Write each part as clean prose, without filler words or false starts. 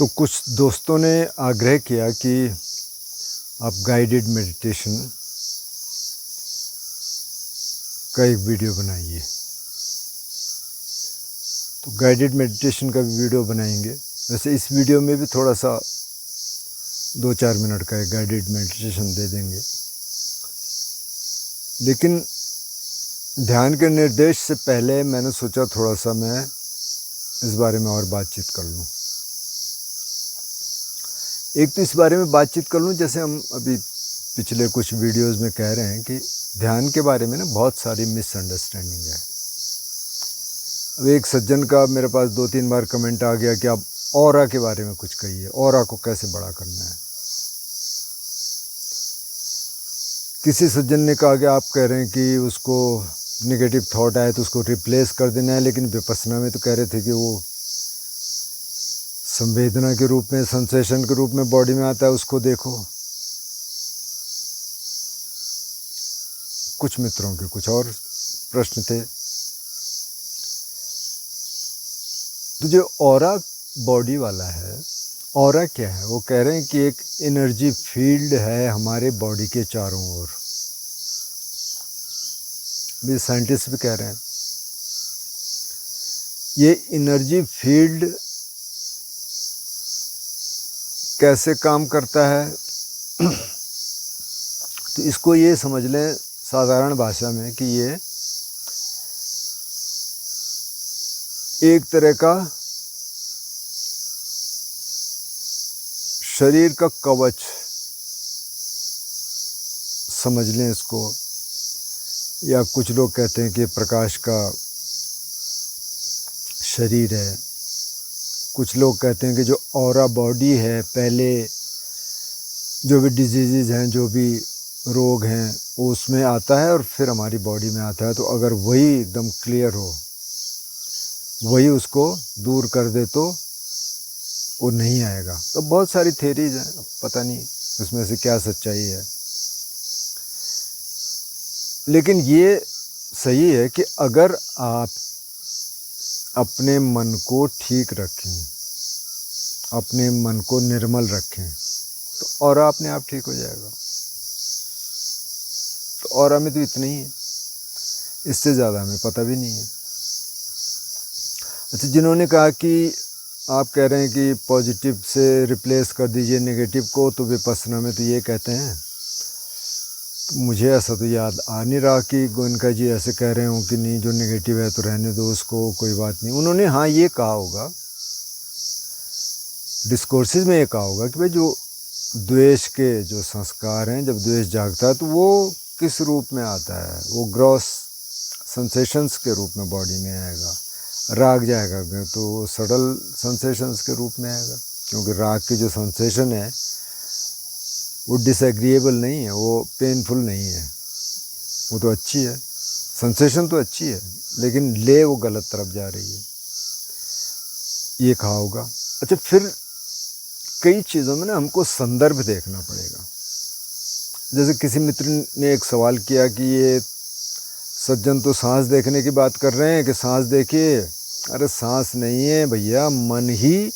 तो कुछ दोस्तों ने आग्रह किया कि आप गाइडेड मेडिटेशन का एक वीडियो बनाइए। तो गाइडेड मेडिटेशन का भी वीडियो बनाएंगे। वैसे इस वीडियो में भी थोड़ा सा 2-4 मिनट का एक गाइडेड मेडिटेशन दे देंगे, लेकिन ध्यान के निर्देश से पहले मैंने सोचा थोड़ा सा मैं इस बारे में और बातचीत कर लूँ। एक तो इस बारे में बातचीत कर लूँ, जैसे हम अभी पिछले कुछ वीडियोस में कह रहे हैं कि ध्यान के बारे में ना बहुत सारी मिसअंडरस्टैंडिंग है। अब एक सज्जन का मेरे पास 2-3 बार कमेंट आ गया कि आप ऑरा के बारे में कुछ कहिए, ऑरा को कैसे बड़ा करना है। किसी सज्जन ने कहा कि आप कह रहे हैं कि उसको नेगेटिव थॉट आए तो उसको रिप्लेस कर देना है, लेकिन विपश्यना में तो कह रहे थे कि वो संवेदना के रूप में, सेंसेशन के रूप में बॉडी में आता है, उसको देखो। कुछ मित्रों के कुछ और प्रश्न थे। तो जो ऑरा बॉडी वाला है, ऑरा क्या है? वो कह रहे हैं कि एक एनर्जी फील्ड है हमारे बॉडी के चारों ओर। भी साइंटिस्ट भी कह रहे हैं ये एनर्जी फील्ड कैसे काम करता है। तो इसको ये समझ लें साधारण भाषा में कि ये एक तरह का शरीर का कवच समझ लें इसको, या कुछ लोग कहते हैं कि प्रकाश का शरीर है। कुछ लोग कहते हैं कि जो ऑरा बॉडी है, पहले जो भी डिजीज़ हैं, जो भी रोग हैं, वो उसमें आता है और फिर हमारी बॉडी में आता है। तो अगर वही एकदम क्लियर हो, वही उसको दूर कर दे तो वो नहीं आएगा। तो बहुत सारी थेरीज हैं, पता नहीं उसमें से क्या सच्चाई है, लेकिन ये सही है कि अगर आप अपने मन को ठीक रखें, अपने मन को निर्मल रखें, तो ऑरा अपने आप ठीक हो जाएगा। तो ऑरा में तो इतना ही है, इससे ज़्यादा हमें पता भी नहीं है। अच्छा, जिन्होंने कहा कि आप कह रहे हैं कि पॉजिटिव से रिप्लेस कर दीजिए नेगेटिव को, तो विपश्यना में तो ये कहते हैं। तो मुझे ऐसा तो याद आ नहीं रहा कि गोयनका जी ऐसे कह रहे हों कि नहीं, जो नेगेटिव है तो रहने दो उसको, कोई बात नहीं। उन्होंने हाँ ये कहा होगा, डिस्कोर्सेज में ये कहा होगा कि भाई जो द्वेष के जो संस्कार हैं, जब द्वेष जागता है तो वो किस रूप में आता है? वो ग्रॉस सेंसेशंस के रूप में बॉडी में आएगा। राग जाएगा तो वो सडल सेंसेशंस के रूप में आएगा, क्योंकि राग की जो सेंसेशन है वो डिसएग्रीएबल नहीं है, वो पेनफुल नहीं है, वो तो अच्छी है, सेंसेशन तो अच्छी है, लेकिन ले वो गलत तरफ जा रही है, ये कहा होगा। अच्छा, फिर कई चीज़ों में ना हमको संदर्भ देखना पड़ेगा। जैसे किसी मित्र ने एक सवाल किया कि ये सज्जन तो सांस देखने की बात कर रहे हैं कि सांस देखिए। अरे सांस नहीं है भैया, मन ही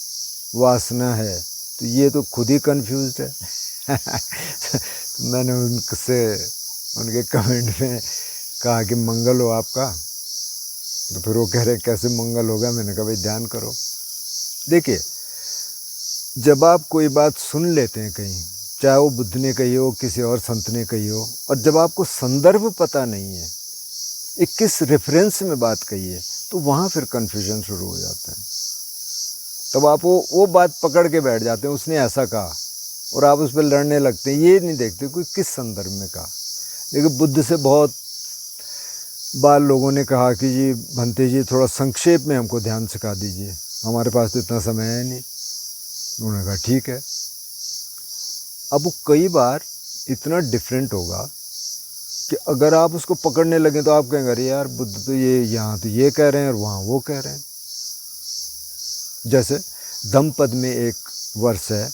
वासना है। तो ये तो खुद ही कंफ्यूज्ड है। तो मैंने उनसे उनके कमेंट में कहा कि मंगल हो आपका। तो फिर वो कह रहे कैसे मंगल होगा? मैंने कहा भाई ध्यान करो। देखिए, जब आप कोई बात सुन लेते हैं कहीं, चाहे वो बुद्ध ने कही हो, किसी और संत ने कही हो, और जब आपको संदर्भ पता नहीं है, एक किस रेफरेंस में बात कही है, तो वहाँ फिर कन्फ्यूजन शुरू हो जाता है। तब आप वो बात पकड़ के बैठ जाते हैं, उसने ऐसा कहा, और आप उस पर लड़ने लगते हैं। ये नहीं देखते कोई किस संदर्भ में कहा। लेकिन बुद्ध से बहुत बार लोगों ने कहा कि जी भंते जी थोड़ा संक्षेप में हमको ध्यान सिखा दीजिए, हमारे पास तो इतना समय है नहीं। उन्होंने कहा ठीक है। अब वो कई बार इतना डिफरेंट होगा कि अगर आप उसको पकड़ने लगे तो आप कहेंगे अरे यार बुद्ध तो ये यहाँ तो ये कह रहे हैं और वहाँ वो कह रहे हैं। जैसे धम्मपद में एक वर्ष है,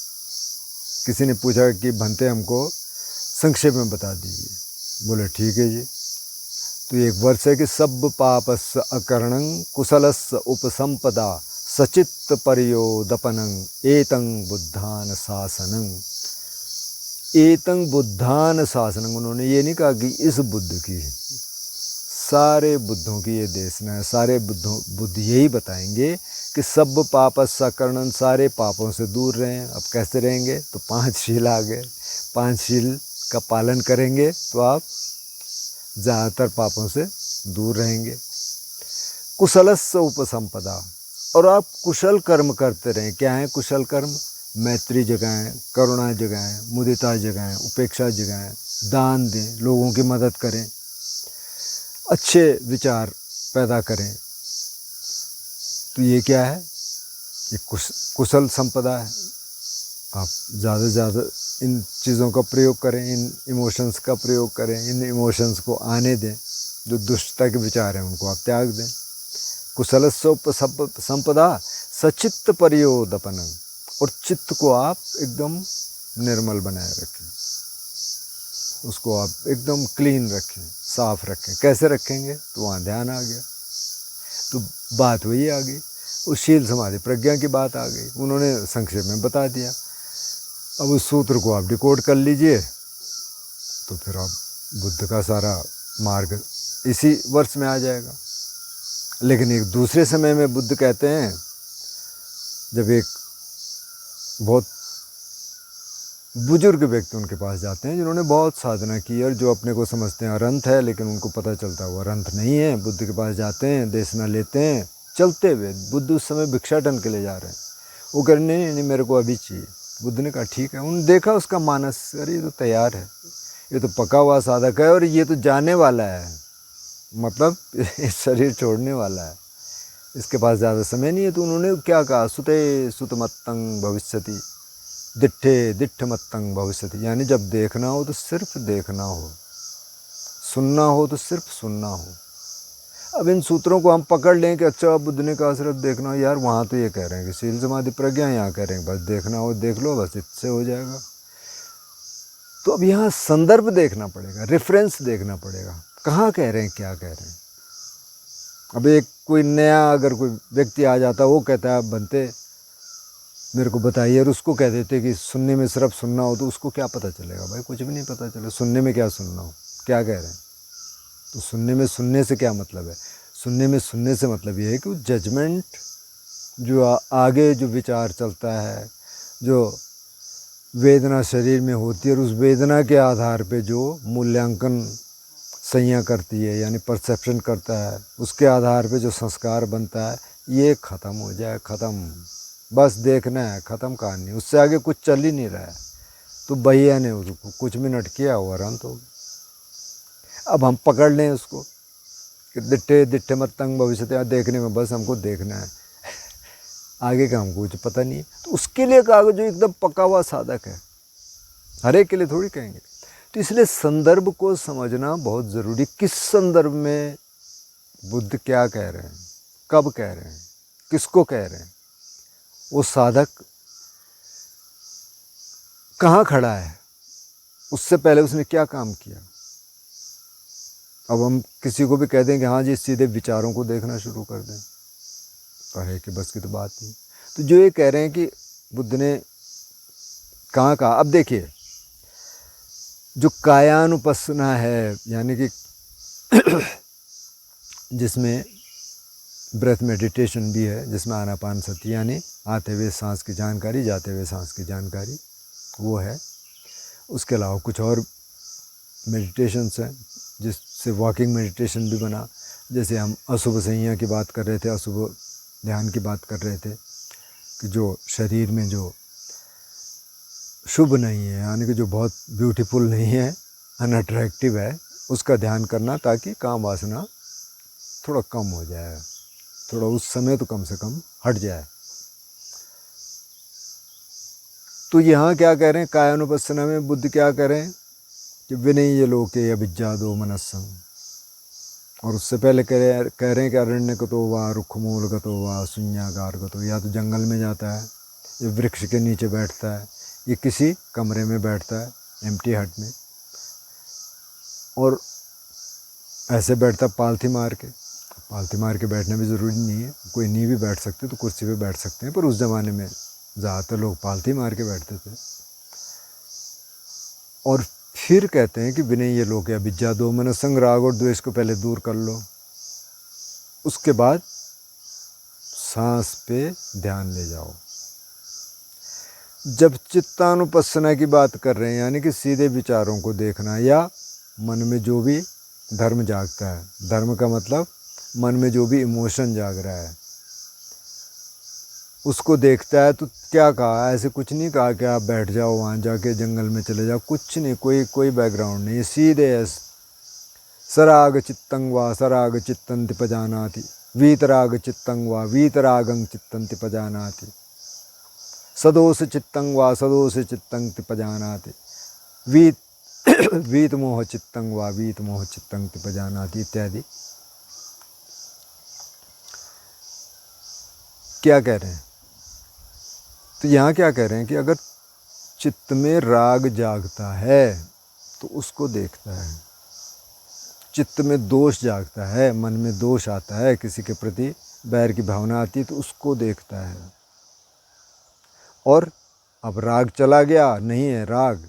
किसी ने पूछा कि भंते हमको संक्षेप में बता दीजिए। बोले ठीक है जी। तो एक वर्ष है कि सब पापस्य अकरणं कुशलस्य उपसंपदा सचित्त परयोदपनं एतं बुद्धान शासनं। एतं बुद्धान शासनं, उन्होंने ये नहीं कहा कि इस बुद्ध की, सारे बुद्धों की ये देशना है। सारे बुद्ध यही बताएंगे कि सब पापस्सकरणं, सारे पापों से दूर रहें। अब कैसे रहेंगे? तो 5 शील आ गए। 5 शील का पालन करेंगे तो आप ज़्यादातर पापों से दूर रहेंगे। कुशलस्य उपसंपदा, और आप कुशल कर्म करते रहें। क्या है कुशल कर्म? मैत्री जगाएं, करुणा जगाएं, मुदिता जगाएं, उपेक्षा जगाएं, दान दें, लोगों की मदद करें, अच्छे विचार पैदा करें। तो ये क्या है? ये कुशल संपदा है। आप ज़्यादा से ज़्यादा इन चीज़ों का प्रयोग करें, इन इमोशंस का प्रयोग करें, इन इमोशंस को आने दें। जो दुष्टता के विचार हैं उनको आप त्याग दें। कुशलस्योपसंपदा सचित्त परयोदपनं, और चित्त को आप एकदम निर्मल बनाए रखें, उसको आप एकदम क्लीन रखें, साफ रखें। कैसे रखेंगे? तो वहाँ ध्यान आ गया। तो बात वही आ गई, उस शील समाधि प्रज्ञा की बात आ गई। उन्होंने संक्षेप में बता दिया। अब उस सूत्र को आप डिकोड कर लीजिए, तो फिर आप बुद्ध का सारा मार्ग इसी वर्ष में आ जाएगा। लेकिन एक दूसरे समय में बुद्ध कहते हैं, जब एक बहुत बुजुर्ग व्यक्ति उनके पास जाते हैं जिन्होंने बहुत साधना की और जो अपने को समझते हैं अरंत है, लेकिन उनको पता चलता है वो अरंत नहीं है। बुद्ध के पास जाते हैं, देशना लेते हैं, चलते हुए। बुद्ध उस समय भिक्षाटन के लिए जा रहे हैं। वो कह रहे नहीं, मेरे को अभी चाहिए। बुद्ध ने कहा ठीक है। उन्होंने देखा उसका मानस, अरे ये तो तैयार है, ये तो पका हुआ साधक है, और ये तो जाने वाला है, मतलब शरीर छोड़ने वाला है, इसके पास ज़्यादा समय नहीं है। तो उन्होंने क्या कहा? सुते सुतमत्तं भविष्यति, दिट्ठे दिट्ठमत्तं भविष्यति, यानी जब देखना हो तो सिर्फ देखना हो, सुनना हो तो सिर्फ सुनना हो। अब इन सूत्रों को हम पकड़ लें कि अच्छा बुद्ध ने कहा सिर्फ देखना हो, यार वहाँ तो ये कह रहे हैं कि शील समाधि प्रज्ञा, यहाँ कह रहे हैं बस देखना हो देख लो, बस इससे हो जाएगा। तो अब यहाँ संदर्भ देखना पड़ेगा, रेफरेंस देखना पड़ेगा, कहाँ कह रहे हैं, क्या कह रहे हैं। अब एक कोई नया अगर कोई व्यक्ति आ जाता, वो कहता है बनते मेरे को बताइए, और उसको कह देते कि सुनने में सिर्फ सुनना हो, तो उसको क्या पता चलेगा? भाई कुछ भी नहीं पता चलेगा। सुनने में क्या सुनना हो, क्या कह रहे हैं? तो सुनने में सुनने से क्या मतलब है? सुनने में सुनने से मतलब ये है कि जजमेंट जो आगे जो विचार चलता है, जो वेदना शरीर में होती है, और उस वेदना के आधार पे जो मूल्यांकन संज्ञा करती है, यानी परसेप्शन करता है, उसके आधार पे जो संस्कार बनता है, ये ख़त्म हो जाए। ख़त्म, बस देखना है, ख़त्म कहानी, उससे आगे कुछ चल ही नहीं रहा है। तो भैया ने उसको कुछ मिनट किया, वो अरंत हो गया। अब हम पकड़ लें उसको कि दिट्ठे दिट्ठमत्तं भविष्यति, देखने में बस हमको देखना है, आगे का हमको कुछ पता नहीं है। तो उसके लिए कागज जो एकदम पका हुआ साधक है, हर एक के लिए थोड़ी कहेंगे। तो इसलिए संदर्भ को समझना बहुत ज़रूरी। किस संदर्भ में बुद्ध क्या कह रहे हैं, कब कह रहे हैं, किसको कह रहे हैं, वो साधक कहाँ खड़ा है, उससे पहले उसने क्या काम किया। अब हम किसी को भी कह दें कि हाँ जी सीधे विचारों को देखना शुरू कर दें, तो है कि बस की तो बात नहीं। तो जो ये कह रहे हैं कि बुद्ध ने कहाँ कहा, अब देखिए जो कायानुपස්සना है, यानी कि जिसमें ब्रेथ मेडिटेशन भी है, जिसमें आनापानसति यानी आते हुए सांस की जानकारी, जाते हुए सांस की जानकारी, वो है। उसके अलावा कुछ और मेडिटेशंस हैं, जिससे वॉकिंग मेडिटेशन भी बना। जैसे हम अशुभ संज्ञा की बात कर रहे थे, अशुभ ध्यान की बात कर रहे थे, कि जो शरीर में जो शुभ नहीं है, यानी कि जो बहुत ब्यूटीफुल नहीं है, अनअट्रैक्टिव है, उसका ध्यान करना, ताकि काम वासना थोड़ा कम हो जाए, थोड़ा उस समय तो कम से कम हट जाए। तो यहाँ क्या कह रहे हैं, कायानुपස්සना में बुद्ध क्या कह रहे हैं कि विनय्य लोके अभिज्ञादो मनस्सं, और उससे पहले कह रहे हैं कि अरण्यगतो वा रुक्षमूलगतो वा शून्यागारगतो, या तो जंगल में जाता है, ये वृक्ष के नीचे बैठता है, ये किसी कमरे में बैठता है, एम्प्टी हट में, और ऐसे बैठता पालथी मार के। पालती मार के बैठना भी ज़रूरी नहीं है, कोई नहीं भी बैठ सकते तो कुर्सी पे बैठ सकते हैं, पर उस ज़माने में ज़्यादातर लोग पालती मार के बैठते थे। और फिर कहते हैं कि विनय ये लोग अभिज्ञा दो, मन संग राग और द्वेष को पहले दूर कर लो, उसके बाद सांस पे ध्यान ले जाओ। जब चित्तानुपස්සना की बात कर रहे हैं, यानी कि सीधे विचारों को देखना, या मन में जो भी धर्म जागता है, धर्म का मतलब मन में जो भी इमोशन जाग रहा है उसको देखता है, तो क्या कहा, ऐसे कुछ नहीं कहा कि आप बैठ जाओ वहाँ जाके जंगल में चले जाओ, कुछ नहीं, कोई बैकग्राउंड नहीं, सीधे सराग चित्तं वा सराग चित्तंति पजानाति, वीतराग चित्तं वा वीतरागं चित्तंति पजानाति, सदोष चित्तं वा सदोष चित्तंति पजानाति, वीत मोह चित्तं वा वीत मोह चित्तंति पजानाति इत्यादि। क्या कह रहे हैं, तो यहाँ क्या कह रहे हैं कि अगर चित्त में राग जागता है तो उसको देखता है, चित्त में दोष जागता है, मन में दोष आता है, किसी के प्रति बैर की भावना आती है तो उसको देखता है। और अब राग चला गया, नहीं है राग,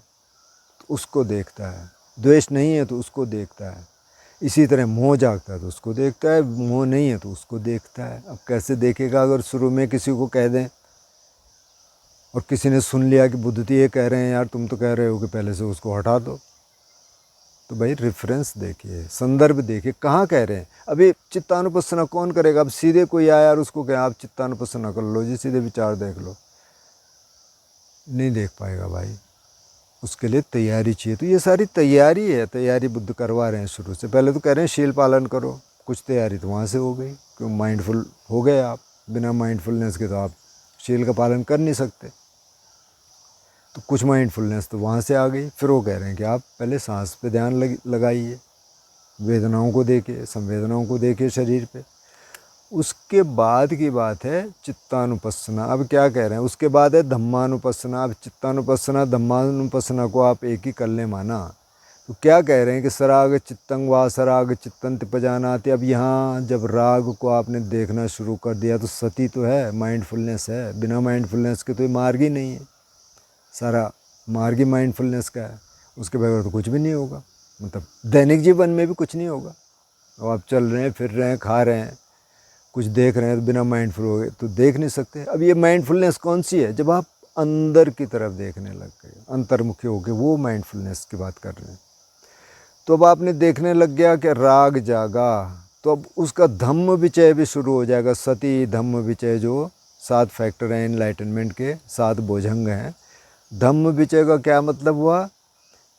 तो उसको देखता है, द्वेष नहीं है तो उसको देखता है। इसी तरह मोह जागता है तो उसको देखता है, मोह नहीं है तो उसको देखता है। अब कैसे देखेगा, अगर शुरू में किसी को कह दें और किसी ने सुन लिया कि बुद्धि ये कह रहे हैं, यार तुम तो कह रहे हो कि पहले से उसको हटा दो, तो भाई रेफरेंस देखिए, संदर्भ देखिए, कहाँ कह रहे हैं। अभी चित्तानुपස්සना कौन करेगा, अब सीधे कोई आया और उसको कहे आप चित्तानुपස්සना कर लो जी, सीधे विचार देख लो, नहीं देख पाएगा भाई, उसके लिए तैयारी चाहिए। तो ये सारी तैयारी है, तैयारी बुद्ध करवा रहे हैं शुरू से। पहले तो कह रहे हैं शील पालन करो, कुछ तैयारी तो वहाँ से हो गई, क्यों माइंडफुल हो गए आप, बिना माइंडफुलनेस के तो आप शील का पालन कर नहीं सकते, तो कुछ माइंडफुलनेस तो वहाँ से आ गई। फिर वो कह रहे हैं कि आप पहले सांस पे ध्यान लगाइए, वेदनाओं को देखिए, संवेदनाओं को देखिए शरीर पे, उसके बाद की बात है चित्तानुपස්සना। अब क्या कह रहे हैं, उसके बाद है धम्मानुपස්සना। अब चित्तानुपස්සना धम्मानुपස්සना को आप एक ही कर लें माना, तो क्या कह रहे हैं कि सराग चित्तं वा सराग चित्तंति पजानाति। अब यहाँ जब राग को आपने देखना शुरू कर दिया तो सती तो है, माइंडफुलनेस है, बिना माइंडफुलनेस के तो ये मार्ग ही नहीं है, सारा मार्ग ही माइंडफुलनेस का है, उसके बगैर तो कुछ भी नहीं होगा, मतलब दैनिक जीवन में भी कुछ नहीं होगा। अब आप चल रहे हैं, फिर रहे हैं, खा रहे हैं, कुछ देख रहे हैं, तो बिना माइंडफुल हो गए तो देख नहीं सकते। अब ये माइंडफुलनेस कौन सी है, जब आप अंदर की तरफ देखने लग गए, अंतर्मुखी हो गए, वो माइंडफुलनेस की बात कर रहे हैं। तो अब आपने देखने लग गया कि राग जागा, तो अब उसका धम्म विचय भी शुरू हो जाएगा। सती धम्म विचय, जो 7 फैक्टर हैं एनलाइटनमेंट के, 7 बोझंग हैं। धम्म विचय का क्या मतलब हुआ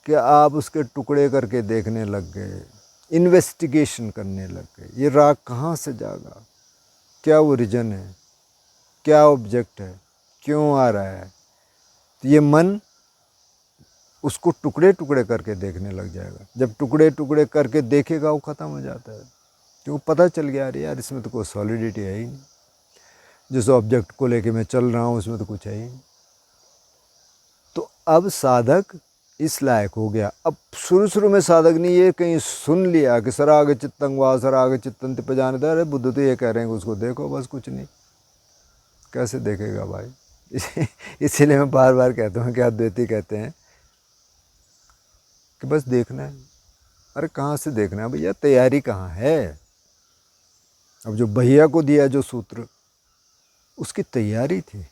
कि आप उसके टुकड़े करके देखने लग गए, इन्वेस्टिगेशन करने लग गए, ये राग कहाँ से जागा, क्या ओरिजिन है, क्या ऑब्जेक्ट है, क्यों आ रहा है। तो ये मन उसको टुकड़े टुकड़े करके देखने लग जाएगा। जब टुकड़े टुकड़े करके देखेगा वो ख़त्म हो जाता है, क्योंकि पता चल गया अरे यार इसमें तो कोई सॉलिडिटी है ही नहीं, जिस ऑब्जेक्ट को लेके मैं चल रहा हूँ उसमें तो कुछ है ही नहीं। तो अब साधक इस लायक हो गया। अब शुरू में साधक ने ये कहीं सुन लिया कि सराग चित्तं वा सराग चित्तंति पजानाति, अरे बुद्ध तो ये कह रहे हैं कि उसको देखो, बस कुछ नहीं, कैसे देखेगा भाई। इसीलिए मैं बार बार कहता हूँ कि अद्वैती कहते हैं कि बस देखना है। अरे कहाँ से देखना है भैया, तैयारी कहाँ है। अब जो भैया को दिया जो सूत्र, उसकी तैयारी थी,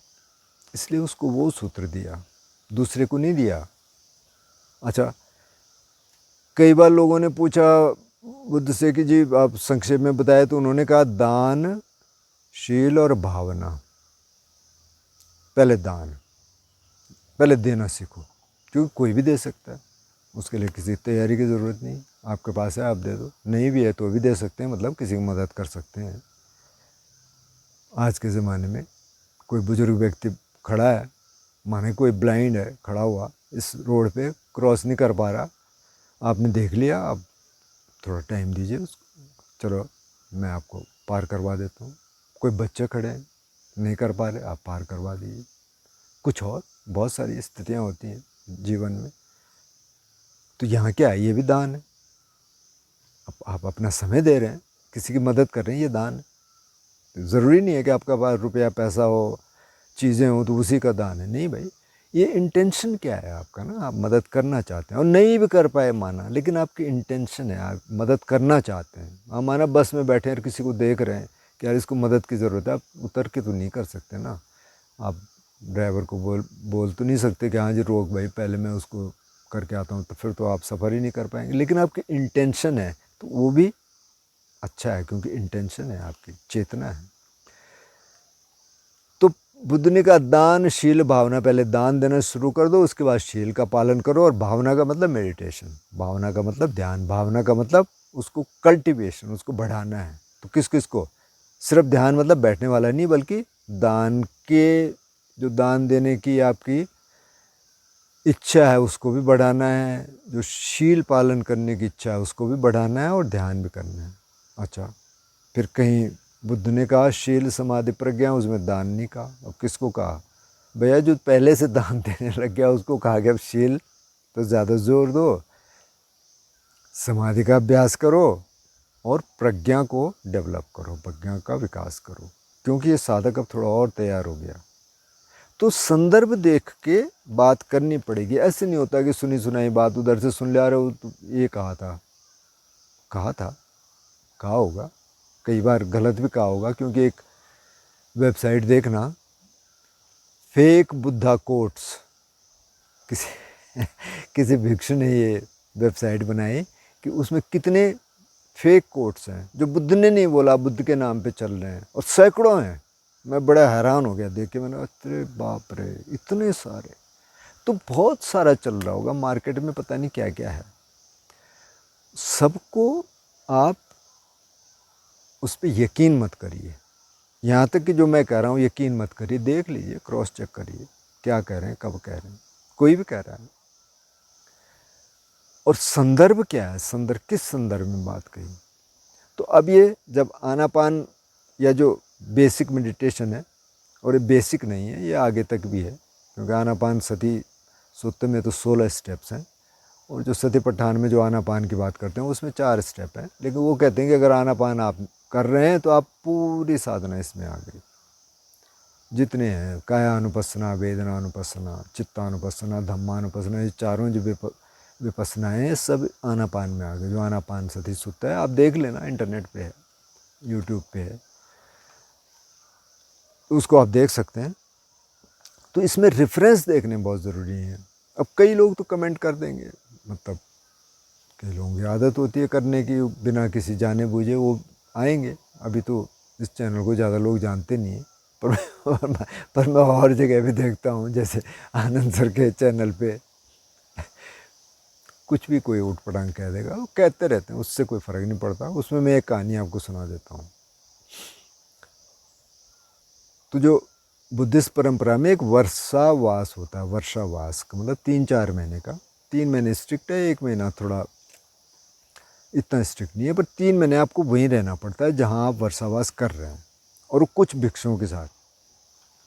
इसलिए उसको वो सूत्र दिया, दूसरे को नहीं दिया। अच्छा, कई बार लोगों ने पूछा बुद्ध से कि जी आप संक्षेप में बताए, तो उन्होंने कहा दान, शील और भावना। पहले दान, पहले देना सीखो, क्योंकि कोई भी दे सकता है, उसके लिए किसी तैयारी की ज़रूरत नहीं। आपके पास है आप दे दो, नहीं भी है तो भी दे सकते हैं, मतलब किसी की मदद कर सकते हैं। आज के ज़माने में कोई बुजुर्ग व्यक्ति खड़ा है, माने कोई ब्लाइंड है खड़ा हुआ, इस रोड पे क्रॉस नहीं कर पा रहा, आपने देख लिया, आप थोड़ा टाइम दीजिए उसको, चलो मैं आपको पार करवा देता हूँ। कोई बच्चे खड़े हैं नहीं कर पा रहे, आप पार करवा दीजिए। कुछ और बहुत सारी स्थितियाँ होती हैं जीवन में, तो यहाँ क्या है, ये भी दान है। आप अपना समय दे रहे हैं, किसी की मदद कर रहे हैं, ये दान है। ज़रूरी नहीं है कि आपका पास रुपया पैसा हो, चीज़ें हो तो उसी का दान है, नहीं भाई। ये इंटेंशन क्या है आपका ना, आप मदद करना चाहते हैं और नहीं भी कर पाए माना, लेकिन आपकी इंटेंशन है, आप मदद करना चाहते हैं। आप माना बस में बैठे हैं और किसी को देख रहे हैं कि यार इसको मदद की ज़रूरत है, आप उतर के तो नहीं कर सकते ना। आप ड्राइवर को बोल तो नहीं सकते कि हाँ जी रोक भाई, पहले मैं उसको करके आता हूँ, तो फिर तो आप सफ़र ही नहीं कर पाएंगे। लेकिन आपकी इंटेंशन है तो वो भी अच्छा है, क्योंकि इंटेंशन है, आपकी चेतना है। तो बुद्ध ने कहा दानशील भावना, पहले दान देना शुरू कर दो, उसके बाद शील का पालन करो। और भावना का मतलब मेडिटेशन, भावना का मतलब ध्यान, भावना का मतलब उसको कल्टीवेशन, उसको बढ़ाना है। तो किस किस को, सिर्फ ध्यान मतलब बैठने वाला नहीं, बल्कि दान के, जो दान देने की आपकी इच्छा है उसको भी बढ़ाना है, जो शील पालन करने की इच्छा है उसको भी बढ़ाना है, और ध्यान भी करना है। अच्छा, फिर कहीं बुद्ध ने कहा शील समाधि प्रज्ञा, उसमें दान नहीं कहा। अब किसको कहा भैया, जो पहले से दान देने लग गया उसको कहा गया अब शील तो ज़्यादा जोर दो, समाधि का अभ्यास करो और प्रज्ञा को डेवलप करो, प्रज्ञा का विकास करो, क्योंकि ये साधक अब थोड़ा और तैयार हो गया। तो संदर्भ देख के बात करनी पड़ेगी। ऐसे नहीं होता कि सुनी सुनाई बात उधर से सुन ले आ रहे हो, तो ये कहा होगा, कई बार गलत भी कहा होगा, क्योंकि एक वेबसाइट देखना, फेक बुद्धा कोट्स, किसी भिक्षु ने ये वेबसाइट बनाई कि उसमें कितने फेक कोट्स हैं जो बुद्ध ने नहीं बोला, बुद्ध के नाम पे चल रहे हैं, और सैकड़ों हैं। मैं बड़ा हैरान हो गया देख के, मैंने अरे बाप रे, इतने सारे। तो बहुत सारा चल रहा होगा मार्केट में, पता नहीं क्या क्या है। सबको आप उस पर यकीन मत करिए, यहाँ तक कि जो मैं कह रहा हूँ यकीन मत करिए, देख लीजिए, क्रॉस चेक करिए क्या कह रहे हैं, कब कह रहे हैं, कोई भी कह रहा है। और संदर्भ क्या है, संदर्भ किस संदर्भ में बात कही। तो अब ये जब आनापान या जो बेसिक मेडिटेशन है, और ये बेसिक नहीं है, ये आगे तक भी है, क्योंकि आनापान सती सूत्र में तो 16 स्टेप्स हैं, और जो सतिपट्ठान में जो आनापान की बात करते हैं उसमें 4 स्टेप हैं। लेकिन वो कहते हैं कि अगर आनापान आप कर रहे हैं तो आप पूरी साधना इसमें आ गई, जितने हैं, कायानुपස්සना, वेदनानुपස්සना, चित्तानुपස්සना, धम्मानुपස්සना, ये चारों जो विपස්සनाएँ हैं सब आनापान में आ गए। जो आनापान सती सूत्र है, आप देख लेना, इंटरनेट पे है, यूट्यूब पे है, तो उसको आप देख सकते हैं। तो इसमें रेफरेंस देखने बहुत ज़रूरी है। अब कई लोग तो कमेंट कर देंगे, मतलब कई लोगों की आदत होती है करने की, बिना किसी जाने बूझे वो आएंगे। अभी तो इस चैनल को ज़्यादा लोग जानते नहीं हैं, पर मैं और जगह भी देखता हूँ, जैसे आनंद सर के चैनल पे कुछ भी कोई उठ पटांग कह देगा, वो कहते रहते हैं, उससे कोई फ़र्क नहीं पड़ता। उसमें मैं एक कहानी आपको सुना देता हूँ। तो जो बुद्धिस्ट परंपरा में एक वर्षावास होता है, वर्षावास का मतलब 3-4 महीने का, 3 महीने स्ट्रिक्ट है, 1 महीना थोड़ा इतना स्ट्रिक्ट नहीं है, पर 3 महीने आपको वहीं रहना पड़ता है जहाँ आप वर्षावास कर रहे हैं। और कुछ भिक्षुओं के साथ,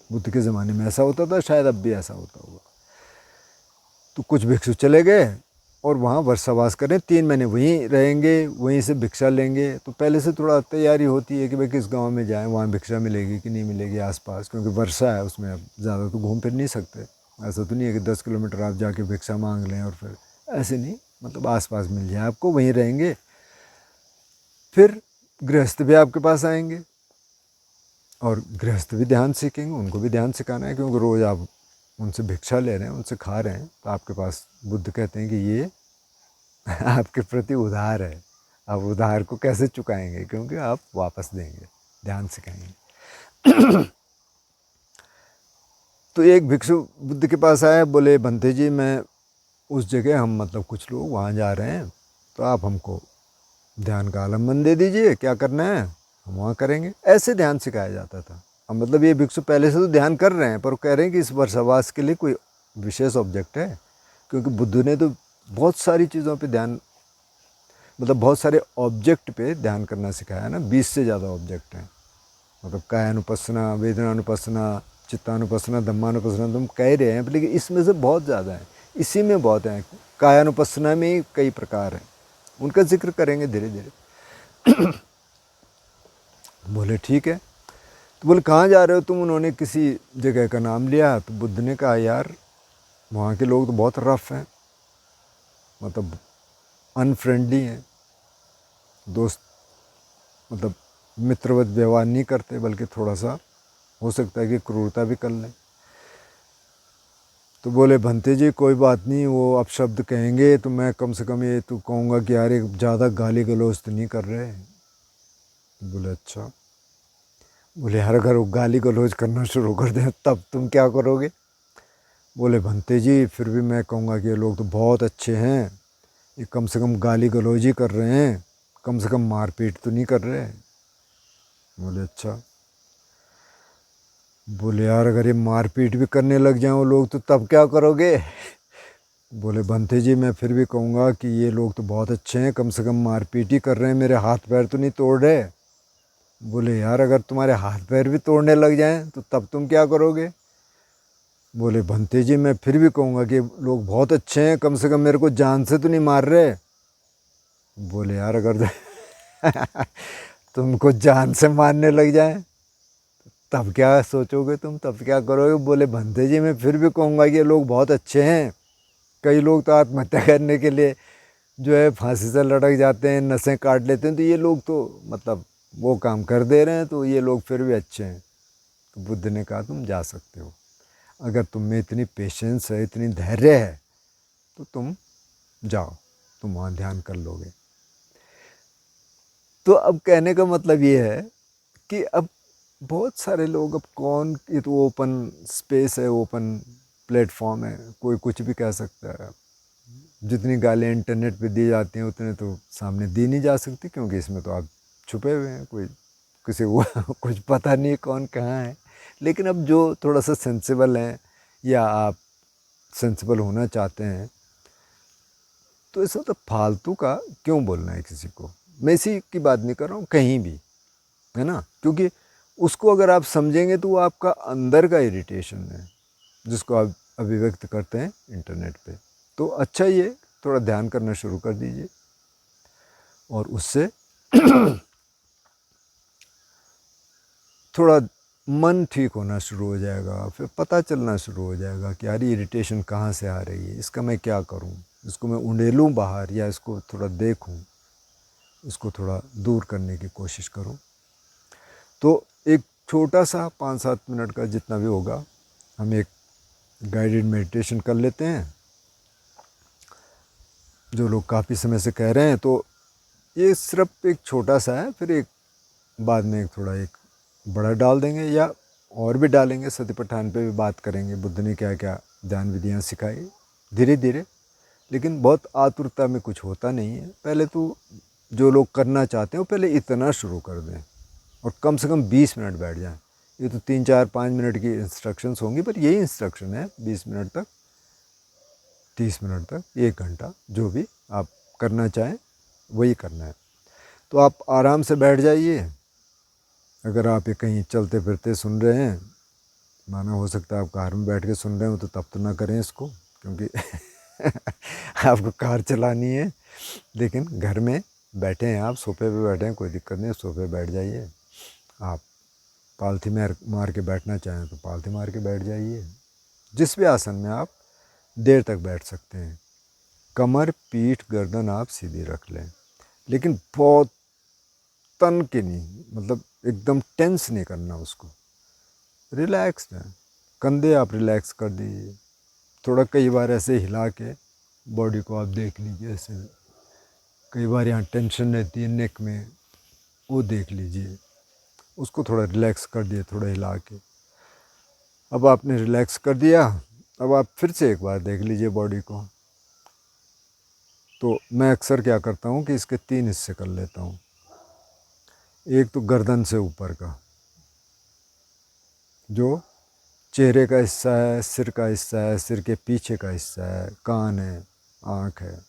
बुद्ध के ज़माने में ऐसा होता था, शायद अब भी ऐसा होता होगा। तो कुछ भिक्षु चले गए और वहाँ वर्षावास करें, 3 महीने वहीं रहेंगे, वहीं से भिक्षा लेंगे। तो पहले से थोड़ा तैयारी होती है कि भाई किस गांव में जाएं, वहाँ भिक्षा मिलेगी कि नहीं मिलेगी आसपास, क्योंकि वर्षा है, उसमें आप ज़्यादा तो घूम फिर नहीं सकते। ऐसा तो नहीं है कि 10 किलोमीटर आप जाके भिक्षा मांग लें, और फिर ऐसे नहीं, मतलब आसपास मिल जाए आपको, वहीं रहेंगे। फिर गृहस्थ भी आपके पास आएंगे, और गृहस्थ भी ध्यान सीखेंगे, उनको भी ध्यान सिखाना है, क्योंकि रोज़ आप उनसे भिक्षा ले रहे हैं, उनसे खा रहे हैं, तो आपके पास, बुद्ध कहते हैं कि ये आपके प्रति उधार है। आप उधार को कैसे चुकाएंगे, क्योंकि आप वापस देंगे, ध्यान सिखाएंगे। तो एक भिक्षु बुद्ध के पास आए, बोले बंते जी, मैं उस जगह, हम मतलब कुछ लोग वहाँ जा रहे हैं, तो आप हमको ध्यान का आलम्बन दे दीजिए, क्या करना है हम वहाँ करेंगे। ऐसे ध्यान सिखाया जाता था। अब मतलब ये भिक्षु पहले से तो ध्यान कर रहे हैं, पर वो कह रहे हैं कि इस वर्षावास के लिए कोई विशेष ऑब्जेक्ट है, क्योंकि बुद्ध ने तो बहुत सारी चीज़ों पे ध्यान, मतलब बहुत सारे ऑब्जेक्ट पे ध्यान करना सिखाया ना, 20 से ज़्यादा ऑब्जेक्ट हैं। मतलब कायानुपස්සना, वेदनानुपස්සना, चित्तानुपස්සना, धम्मानुपස්සना, तुम कह रहे हैं, लेकिन इसमें से बहुत ज़्यादा है, इसी में बहुत है। कायानुपස්සना में कई प्रकार हैं, उनका जिक्र करेंगे धीरे धीरे। बोले ठीक है। तो बोले कहाँ जा रहे हो तुम? उन्होंने किसी जगह का नाम लिया। तो बुद्ध ने कहा यार वहाँ के लोग तो बहुत रफ हैं, मतलब अनफ्रेंडली हैं, दोस्त मतलब मित्रवत व्यवहार नहीं करते, बल्कि थोड़ा सा हो सकता है कि क्रूरता भी कर लें। तो बोले भंते जी कोई बात नहीं, वो अपशब्द कहेंगे तो मैं कम से कम ये तो कहूँगा कि यार एक ज़्यादा गाली गलौज तो नहीं कर रहे। तो बोले अच्छा। बोले यार अगर वो गाली गलौज करना शुरू कर दें तब तुम क्या करोगे? बोले भंते जी फिर भी मैं कहूँगा कि ये लोग तो बहुत अच्छे हैं, ये कम से कम गाली गलौज ही कर रहे हैं, कम से कम मारपीट तो नहीं कर रहे। बोले अच्छा। बोले यार अगर ये मारपीट भी करने लग जाएं वो लोग तो तब क्या करोगे? बोले बंते जी मैं फिर भी कहूँगा कि ये लोग तो बहुत अच्छे हैं, कम से कम मारपीट ही कर रहे हैं, मेरे हाथ पैर तो नहीं तोड़ रहे। बोले यार अगर तुम्हारे हाथ पैर भी तोड़ने लग जाएं तो तब तुम क्या करोगे? बोले बंते जी मैं फिर भी कहूँगा कि लोग बहुत अच्छे हैं, कम से कम मेरे को जान से तो नहीं मार रहे। बोले यार अगर तुमको जान से मारने लग जाए तब क्या सोचोगे तुम, तब क्या करोगे? बोले बंते जी मैं फिर भी कहूँगा कि ये लोग बहुत अच्छे हैं, कई लोग तो आत्महत्या करने के लिए जो है फांसी से लटक जाते हैं, नसें काट लेते हैं, तो ये लोग तो मतलब वो काम कर दे रहे हैं, तो ये लोग फिर भी अच्छे हैं। तो बुद्ध ने कहा तुम जा सकते हो, अगर तुम में इतनी पेशेंस है, इतनी धैर्य है, तो तुम जाओ, तुम वहाँ ध्यान कर लोगे। तो अब कहने का मतलब ये है कि अब बहुत सारे लोग, अब कौन, ये तो ओपन स्पेस है, ओपन प्लेटफॉर्म है, कोई कुछ भी कह सकता है। जितनी गालियाँ इंटरनेट पे दी जाती हैं उतने तो सामने दी नहीं जा सकती, क्योंकि इसमें तो आप छुपे हुए हैं, कोई किसी को कुछ पता नहीं है कौन कहाँ है। लेकिन अब जो थोड़ा सा सेंसिबल हैं या आप सेंसिबल होना चाहते हैं, तो ऐसा तो फालतू का क्यों बोलना है किसी को? मैं इसी की बात नहीं कर रहा हूँ, कहीं भी, है ना? क्योंकि उसको अगर आप समझेंगे तो वो आपका अंदर का इरिटेशन है जिसको आप अभिव्यक्त करते हैं इंटरनेट पे। तो अच्छा ये थोड़ा ध्यान करना शुरू कर दीजिए और उससे थोड़ा मन ठीक होना शुरू हो जाएगा। फिर पता चलना शुरू हो जाएगा कि यार इरिटेशन कहाँ से आ रही है, इसका मैं क्या करूँ, इसको मैं उंडेलूँ बाहर या इसको थोड़ा देखूँ, इसको थोड़ा दूर करने की कोशिश करूँ। तो एक छोटा सा 5-7 मिनट का जितना भी होगा, हम एक गाइडेड मेडिटेशन कर लेते हैं। जो लोग काफ़ी समय से कह रहे हैं, तो ये सिर्फ एक छोटा सा है, फिर एक बाद में एक थोड़ा एक बड़ा डाल देंगे या और भी डालेंगे। सतिपट्ठान पे भी बात करेंगे, बुद्ध ने क्या क्या ध्यान विधियाँ सिखाई धीरे धीरे। लेकिन बहुत आतुरता में कुछ होता नहीं है। पहले तो जो लोग करना चाहते हैं वो पहले इतना शुरू कर दें और कम से कम 20 मिनट बैठ जाएं। ये तो 3-4-5 मिनट की इंस्ट्रक्शंस होंगी, पर यही इंस्ट्रक्शन है, 20 मिनट तक, 30 मिनट तक, 1 घंटा, जो भी आप करना चाहें वही करना है। तो आप आराम से बैठ जाइए। अगर आप ये कहीं चलते फिरते सुन रहे हैं, माना हो सकता है आप कार में बैठ के सुन रहे हो, तो तब तो ना करें इसको, क्योंकि आपको कार चलानी है। लेकिन घर में बैठे हैं आप, सोफे पे बैठे हैं, कोई दिक्कत नहीं, सोफे बैठ जाइए। आप पालथी मार के बैठना चाहें तो पालथी मार के बैठ जाइए। जिस भी आसन में आप देर तक बैठ सकते हैं। कमर, पीठ, गर्दन आप सीधी रख लें, लेकिन बहुत तन के नहीं, मतलब एकदम टेंस नहीं करना उसको, रिलैक्स्ड है। कंधे आप रिलैक्स कर दीजिए, थोड़ा कई बार ऐसे हिला के बॉडी को आप देख लीजिए। ऐसे कई बार यहाँ टेंशन रहती है नेक में, वो देख लीजिए, उसको थोड़ा रिलैक्स कर दिए, थोड़ा हिला के। अब आपने रिलैक्स कर दिया, अब आप फिर से एक बार देख लीजिए बॉडी को। तो मैं अक्सर क्या करता हूँ कि इसके 3 हिस्से कर लेता हूँ। एक तो गर्दन से ऊपर का, जो चेहरे का हिस्सा है, सिर का हिस्सा है, सिर के पीछे का हिस्सा है, कान है, आँख है,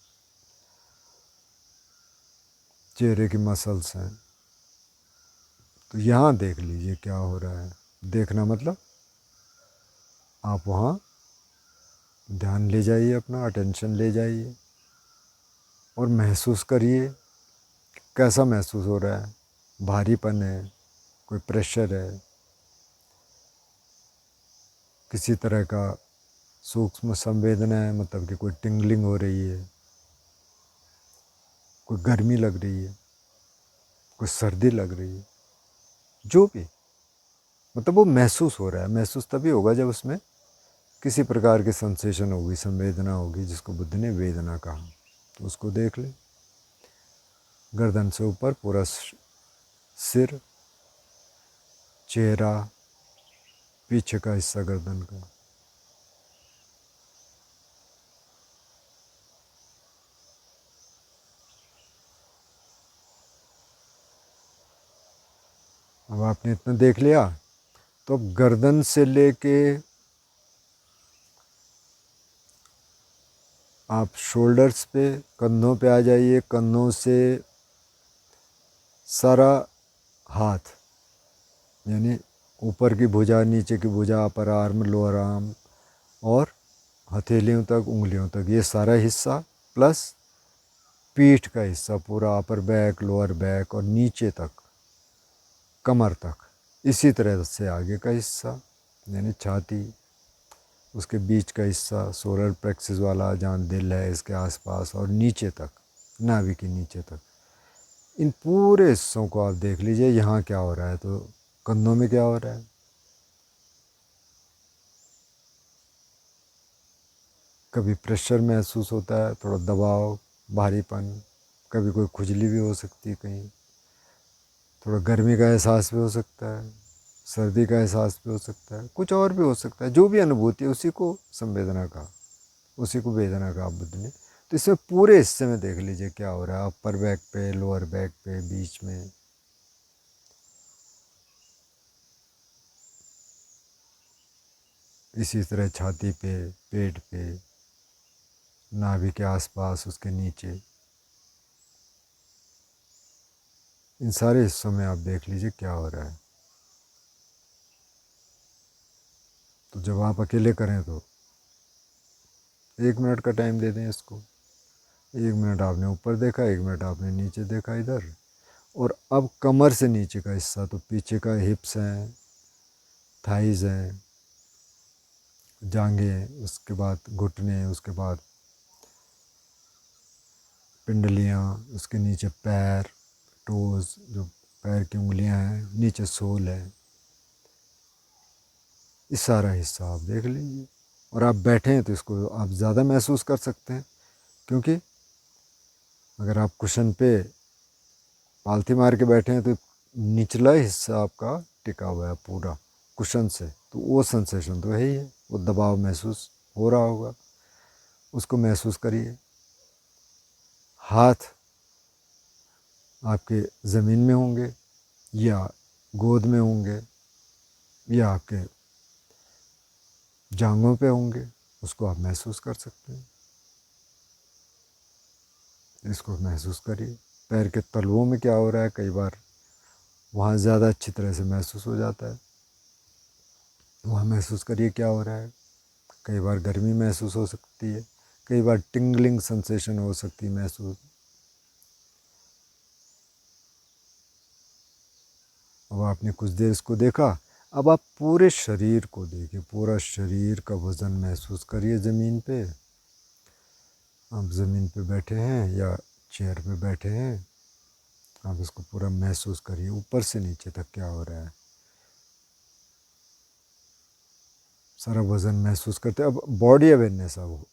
चेहरे की मसल्स हैं। तो यहाँ देख लीजिए क्या हो रहा है। देखना मतलब आप वहाँ ध्यान ले जाइए, अपना अटेंशन ले जाइए और महसूस करिए कैसा महसूस हो रहा है। भारीपन है, कोई प्रेशर है, किसी तरह का सूक्ष्म संवेदना है, मतलब कि कोई टिंगलिंग हो रही है, कोई गर्मी लग रही है, कोई सर्दी लग रही है, जो भी, मतलब वो महसूस हो रहा है। महसूस तभी होगा जब उसमें किसी प्रकार की सेंसेशन होगी, संवेदना होगी, जिसको बुद्ध ने वेदना कहा। तो उसको देख ले। गर्दन से ऊपर पूरा सिर, चेहरा, पीछे का हिस्सा गर्दन का। अब आपने इतना देख लिया, तो अब गर्दन से लेके आप शोल्डर्स पे, कंधों पे आ जाइए। कंधों से सारा हाथ, यानी ऊपर की भुजा, नीचे की भुजा, अपर आर्म, लोअर आर्म और हथेलियों तक, उंगलियों तक, ये सारा हिस्सा प्लस पीठ का हिस्सा पूरा, अपर बैक, लोअर बैक और नीचे तक, कमर तक। इसी तरह से आगे का हिस्सा यानी छाती, उसके बीच का हिस्सा, सोलर प्लेक्सस वाला जहाँ दिल है इसके आसपास, और नीचे तक, नाभि के नीचे तक। इन पूरे हिस्सों को आप देख लीजिए, यहाँ क्या हो रहा है। तो कंधों में क्या हो रहा है, कभी प्रेशर महसूस होता है, थोड़ा दबाव, भारीपन, कभी कोई खुजली भी हो सकती है, कहीं थोड़ा गर्मी का एहसास भी हो सकता है, सर्दी का एहसास भी हो सकता है, कुछ और भी हो सकता है। जो भी अनुभूति है उसी को संवेदना का, उसी को वेदना का बुद्ध ने। तो इसमें पूरे हिस्से में देख लीजिए क्या हो रहा है, अपर बैक पे, लोअर बैक पे, बीच में। इसी तरह छाती पे, पेट पे, नाभि के आसपास, उसके नीचे, इन सारे हिस्सों में आप देख लीजिए क्या हो रहा है। तो जब आप अकेले करें तो 1 मिनट का टाइम दे दें इसको। 1 मिनट आपने ऊपर देखा, 1 मिनट आपने नीचे देखा इधर। और अब कमर से नीचे का हिस्सा, तो पीछे का हिप्स हैं, थाइज हैं, जांघें, उसके बाद घुटने, उसके बाद पिंडलियाँ, उसके नीचे पैर, टोज़, जो पैर की उंगलियां हैं, नीचे सोल है, इस सारा हिस्सा आप देख लीजिए। और आप बैठे हैं तो इसको आप ज़्यादा महसूस कर सकते हैं, क्योंकि अगर आप कुशन पे पालथी मार के बैठे हैं तो निचला हिस्सा आपका टिका हुआ है पूरा कुशन से, तो वो सेंसेशन तो है ही है, वो दबाव महसूस हो रहा होगा, उसको महसूस करिए। हाथ आपके ज़मीन में होंगे या गोद में होंगे या आपके जांघों पे होंगे, उसको आप महसूस कर सकते हैं। इसको महसूस करिए। पैर के तलवों में क्या हो रहा है, कई बार वहाँ ज़्यादा अच्छी तरह से महसूस हो जाता है, वहाँ महसूस करिए क्या हो रहा है। कई बार गर्मी महसूस हो सकती है, कई बार टिंगलिंग सेंसेशन हो सकती है महसूस। अब आपने कुछ देर इसको देखा, अब आप पूरे शरीर को देखिए, पूरा शरीर का वज़न महसूस करिए ज़मीन पे। आप ज़मीन पे बैठे हैं या चेयर पे बैठे हैं, आप इसको पूरा महसूस करिए, ऊपर से नीचे तक क्या हो रहा है, सारा वज़न महसूस करते। अब बॉडी अवेयरनेस अब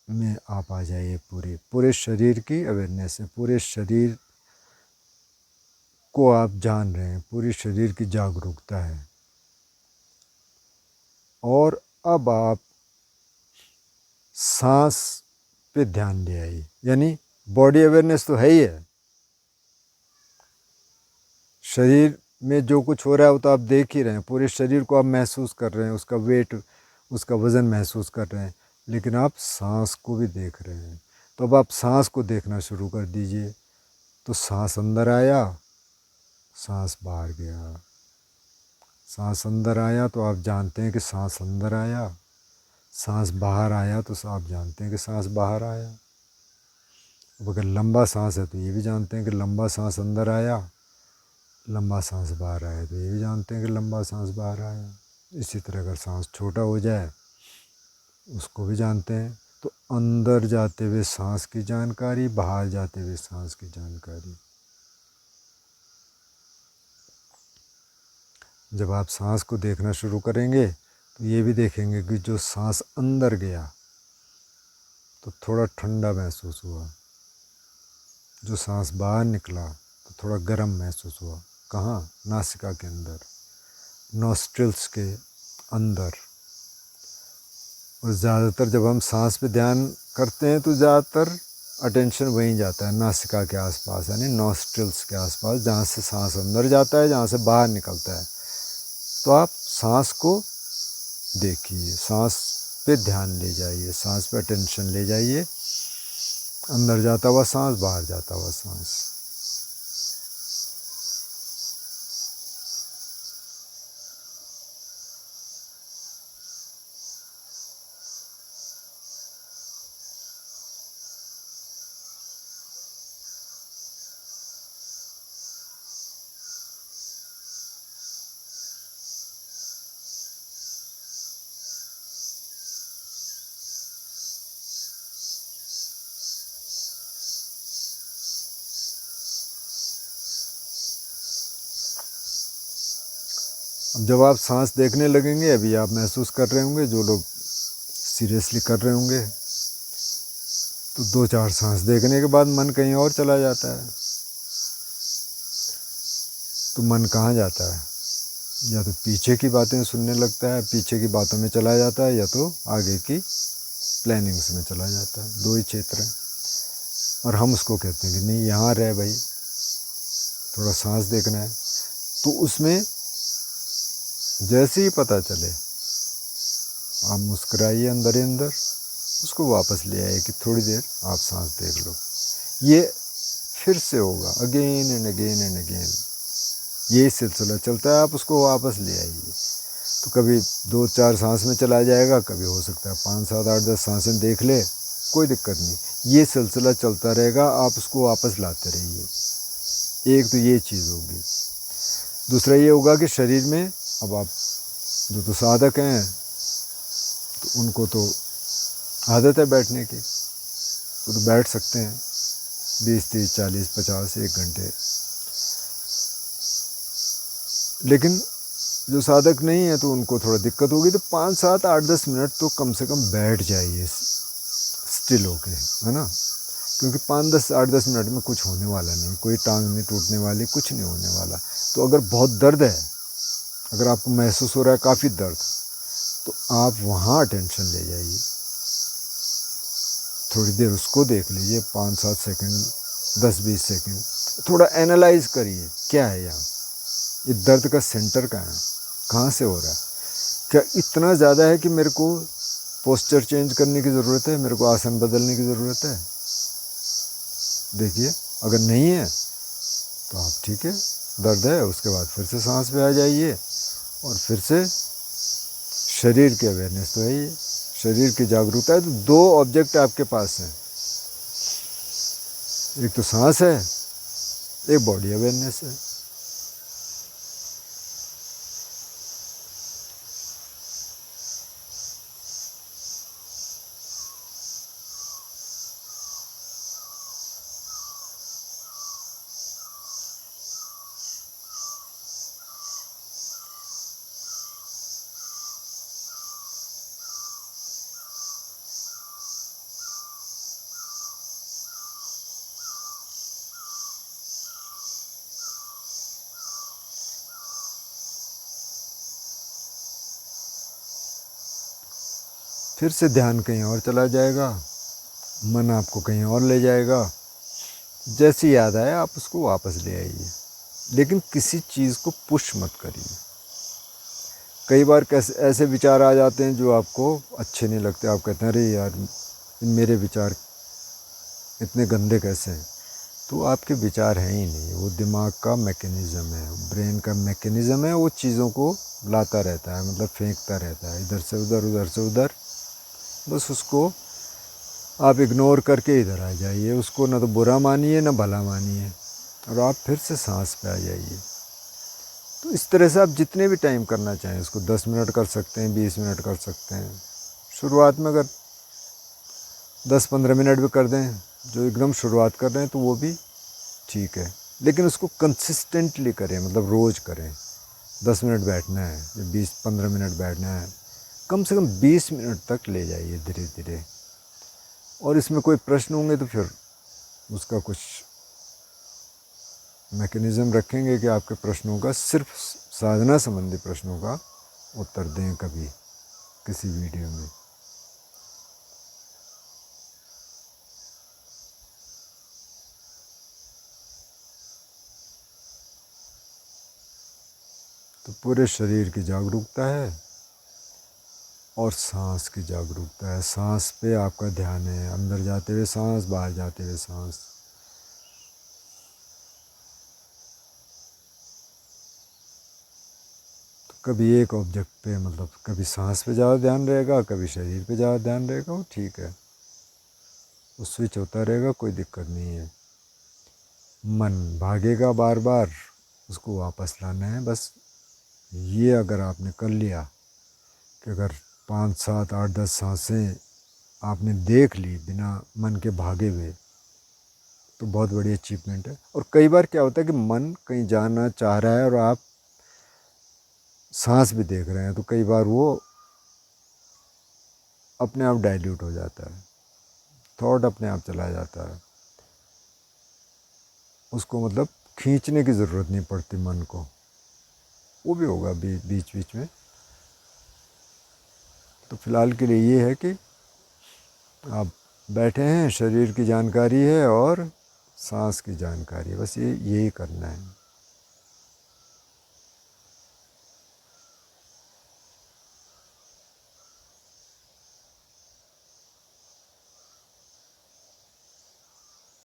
में आप आ जाइए, पूरे शरीर की अवेयरनेस है, पूरे शरीर को आप जान रहे हैं, पूरे शरीर की जागरूकता है। और अब आप सांस पे ध्यान दे आइए, यानी बॉडी अवेयरनेस तो है ही है, शरीर में जो कुछ हो रहा है वो तो आप देख ही रहे हैं, पूरे शरीर को आप महसूस कर रहे हैं, उसका वेट, उसका वज़न महसूस कर रहे हैं, लेकिन आप सांस को भी देख रहे हैं। तो अब आप सांस को देखना शुरू कर दीजिए। तो सांस अंदर आया, सांस बाहर गया, सांस अंदर आया तो आप जानते हैं कि सांस अंदर आया, सांस बाहर आया तो आप जानते हैं कि सांस बाहर आया। अब अगर लंबा सांस है तो ये भी जानते हैं कि लंबा सांस अंदर आया, लंबा सांस बाहर आए तो ये भी जानते हैं कि लंबा सांस बाहर आया। इसी तरह अगर सांस छोटा हो जाए उसको भी जानते हैं। तो अंदर जाते हुए सांस की जानकारी, बाहर जाते हुए सांस की जानकारी। जब आप सांस को देखना शुरू करेंगे तो ये भी देखेंगे कि जो सांस अंदर गया तो थोड़ा ठंडा महसूस हुआ, जो सांस बाहर निकला तो थोड़ा गर्म महसूस हुआ। कहाँ? नासिका के अंदर, नॉस्ट्रिल्स के अंदर। और ज़्यादातर जब हम सांस पे ध्यान करते हैं तो ज़्यादातर अटेंशन वहीं जाता है, नासिका के आसपास, यानी नॉस्ट्रिल्स के आसपास, जहाँ से सांस अंदर जाता है, जहाँ से बाहर निकलता है। तो आप सांस को देखिए, सांस पे ध्यान ले जाइए, सांस पे अटेंशन ले जाइए। अंदर जाता हुआ सांस, बाहर जाता हुआ सांस। अब जब आप सांस देखने लगेंगे, अभी आप महसूस कर रहे होंगे, जो लोग सीरियसली कर रहे होंगे, तो 2-4 सांस देखने के बाद मन कहीं और चला जाता है। तो मन कहाँ जाता है? या तो पीछे की बातें सुनने लगता है, पीछे की बातों में चला जाता है, या तो आगे की प्लानिंग्स में चला जाता है। 2 ही क्षेत्र हैं। और हम उसको कहते हैं कि नहीं, यहाँ रह भाई, थोड़ा सांस देखना है। तो उसमें जैसे ही पता चले, आप मुस्कुराइए अंदर ही अंदर, उसको वापस ले आइए कि थोड़ी देर आप सांस देख लो। ये फिर से होगा, again and again and again, ये सिलसिला चलता है। आप उसको वापस ले आइए। तो कभी 2-4 सांस में चला जाएगा, कभी हो सकता है 5, 7, 8, 10 सांसें देख ले, कोई दिक्कत नहीं। ये सिलसिला चलता रहेगा, आप उसको वापस लाते रहिए। एक तो ये चीज़ होगी। दूसरा ये होगा कि शरीर में, अब आप जो तो साधक हैं तो उनको तो आदत है बैठने की, वो तो बैठ सकते हैं 20, 30, 40, 50, 1 घंटे। लेकिन जो साधक नहीं है तो उनको थोड़ा दिक्कत होगी। तो 5, 7, 8, 10 मिनट तो कम से कम बैठ जाइए स्टिल होके, है ना। क्योंकि 5, 10, 8, 10 मिनट में कुछ होने वाला नहीं, कोई टांग नहीं टूटने वाली, कुछ नहीं होने वाला। तो अगर बहुत दर्द है, अगर आपको महसूस हो रहा है काफ़ी दर्द, तो आप वहाँ अटेंशन ले जाइए, थोड़ी देर उसको देख लीजिए, 5, 7 सेकंड, 10, 20 सेकंड, थोड़ा एनालाइज करिए क्या है यहाँ, ये दर्द का सेंटर कहाँ है, कहाँ से हो रहा है। क्या इतना ज़्यादा है कि मेरे को पोस्चर चेंज करने की ज़रूरत है, मेरे को आसन बदलने की ज़रूरत है? देखिए, अगर नहीं है तो आप ठीक है, दर्द है, उसके बाद फिर से सांस पे आ जाइए और फिर से शरीर की अवेयरनेस तो है ही, शरीर की जागरूकता है। तो 2 ऑब्जेक्ट आपके पास हैं, एक तो सांस है, एक बॉडी अवेयरनेस है। फिर से ध्यान कहीं और चला जाएगा, मन आपको कहीं और ले जाएगा। जैसे याद आए आप उसको वापस ले आइए, लेकिन किसी चीज़ को पुश मत करिए। कई बार कैसे ऐसे विचार आ जाते हैं जो आपको अच्छे नहीं लगते, आप कहते हैं अरे यार मेरे विचार इतने गंदे कैसे हैं। तो आपके विचार हैं ही नहीं, वो दिमाग का मैकेनिज़्म है, ब्रेन का मैकेनिज़्म है, वो चीज़ों को लाता रहता है, मतलब फेंकता रहता है इधर से उधर, उधर से उधर। बस उसको आप इग्नोर करके इधर आ जाइए, उसको ना तो बुरा मानिए ना भला मानिए, और आप फिर से सांस पे आ जाइए। तो इस तरह से आप जितने भी टाइम करना चाहें उसको 10 मिनट कर सकते हैं, 20 मिनट कर सकते हैं। शुरुआत में अगर 10-15 मिनट भी कर दें, जो एकदम शुरुआत कर रहे हैं, तो वो भी ठीक है, लेकिन उसको कंसिस्टेंटली करें, मतलब रोज़ करें। 10 मिनट बैठना है या 20-15 मिनट बैठना है, कम से कम 20 मिनट तक ले जाइए धीरे धीरे। और इसमें कोई प्रश्न होंगे तो फिर उसका कुछ मैकेनिज़्म रखेंगे कि आपके प्रश्नों का, सिर्फ साधना संबंधी प्रश्नों का उत्तर दें कभी किसी वीडियो में। तो पूरे शरीर की जागरूकता है और सांस की जागरूकता है। सांस पे आपका ध्यान है, अंदर जाते हुए सांस, बाहर जाते हुए सांस। तो कभी एक ऑब्जेक्ट पे, मतलब कभी सांस पे ज़्यादा ध्यान रहेगा, कभी शरीर पे ज़्यादा ध्यान रहेगा, वो ठीक है, वो स्विच होता रहेगा, कोई दिक्कत नहीं है। मन भागेगा बार बार, उसको वापस लाना है बस। ये अगर आपने कर लिया कि अगर 5, 7, 8, 10 सांसें आपने देख ली बिना मन के भागे हुए, तो बहुत बड़ी अचीवमेंट है। और कई बार क्या होता है कि मन कहीं जाना चाह रहा है और आप सांस भी देख रहे हैं, तो कई बार वो अपने आप डाइल्यूट हो जाता है, थॉट अपने आप चला जाता है, उसको मतलब खींचने की ज़रूरत नहीं पड़ती मन को, वो भी होगा बीच बीच में। तो फ़िलहाल के लिए ये है कि आप बैठे हैं, शरीर की जानकारी है और सांस की जानकारी है, बस यही करना है।